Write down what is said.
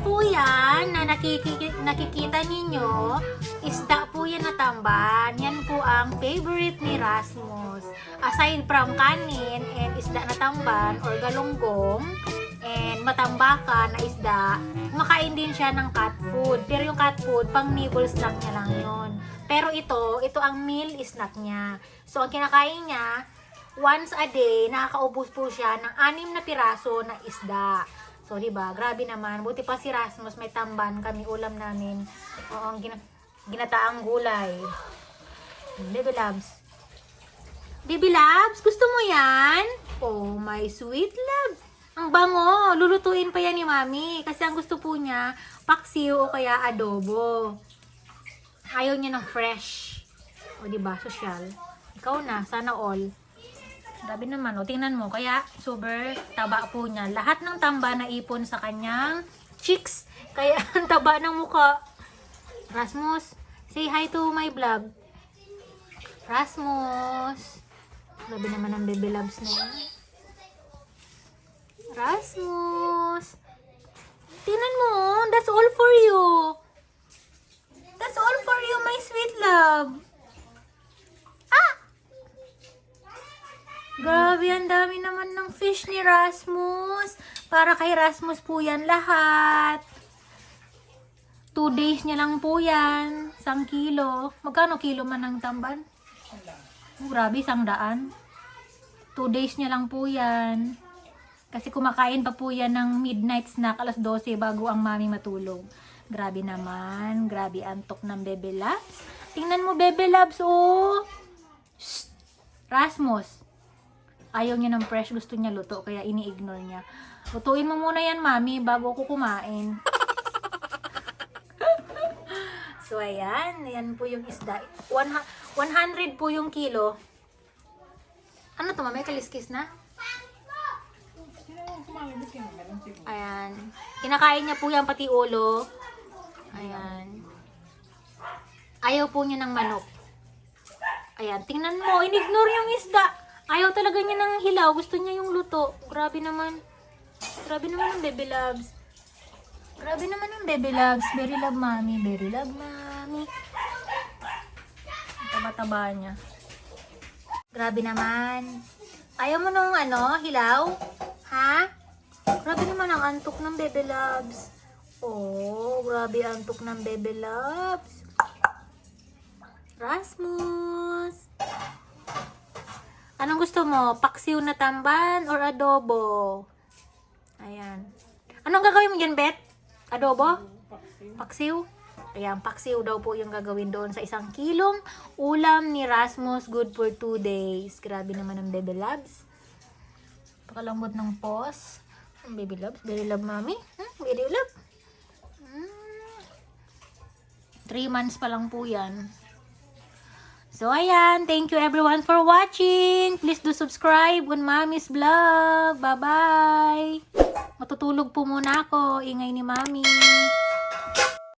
Po yan na nakikita ninyo, isda po yan na tamban. Yan po ang favorite ni Rasmus. Aside from kanin and isda na tamban or galunggong and matambakan na isda, kumakain din siya ng cat food. Pero yung cat food, pang nibble snack niya lang yun. Pero ito ang meal snack niya. So ang kinakain niya, once a day, nakakaubos po siya ng 6 na piraso na isda. So, diba? Grabe naman. Buti pa si Rasmus, may tamban kami, ulam namin. Oo, ang ginataang gulay. Baby loves. Baby loves, gusto mo yan? Oh, my sweet love. Ang bango. Lulutuin pa yan ni Mami. Kasi ang gusto po niya, paksiw o kaya adobo. Ayaw niya ng fresh. O, diba? Social. Ikaw na. Sana all. Grabe naman, o tingnan mo, kaya super taba po niya. Lahat ng tamba na ipon sa kanyang cheeks, kaya ang taba ng mukha. Rasmus, say hi to my vlog. Rasmus. Grabe naman ang baby loves na yan. Rasmus. Tingnan mo, that's all for you. That's all for you, my sweet love. Grabe, ang dami naman ng fish ni Rasmus. Para kay Rasmus po yan lahat. 2 days niya lang po yan. 1 kilo. Magkano kilo man ng tamban? Oh, grabe, 100. 2 days niya lang po yan. Kasi kumakain pa po yan ng midnight snack alas 12 bago ang mami matulog. Grabe naman. Grabe antok ng Bebe Labs. Tingnan mo, Bebe Labs, oh. Shh. Rasmus. Ayaw niya ng fresh, gusto niya luto, kaya ini-ignore niya. Lutuin mo muna yan, Mami, bago ko kumain. So, ayan. Ayan po yung isda. 100 po yung kilo. Ano to, Mami? Kaliskis na? Ayan. Kinakain niya po yan, pati ulo. Ayan. Ayaw po niya ng manok. Ayan. Tingnan mo, in-ignore yung isda. Ayaw talaga niya ng hilaw. Gusto niya yung luto. Grabe naman. Grabe naman ang Baby Loves. Grabe naman ang Baby Loves. Very love Mommy. Very love Mommy. Taba-taba niya. Grabe naman. Ayaw mo nung hilaw? Ha? Grabe naman ang antok ng Baby Loves. Oh, grabe antok ng Baby Loves. Rasmus. Anong gusto mo? Paksiw na tamban or adobo? Ayan. Anong gagawin mo dyan, Bet? Adobo? Paksiw? Ayan, paksiw daw po yung gagawin doon sa 1 kilong ulam ni Rasmus. Good for 2 days. Grabe naman ang Baby Loves. Pakalambot ng pos. Ang Baby Loves. Very love, Mami. Very love. 3 months pa lang po yan. So, ayan. Thank you everyone for watching. Please do subscribe on Mommy's Vlog. Bye-bye. Matutulog po muna ako. Ingay ni Mommy.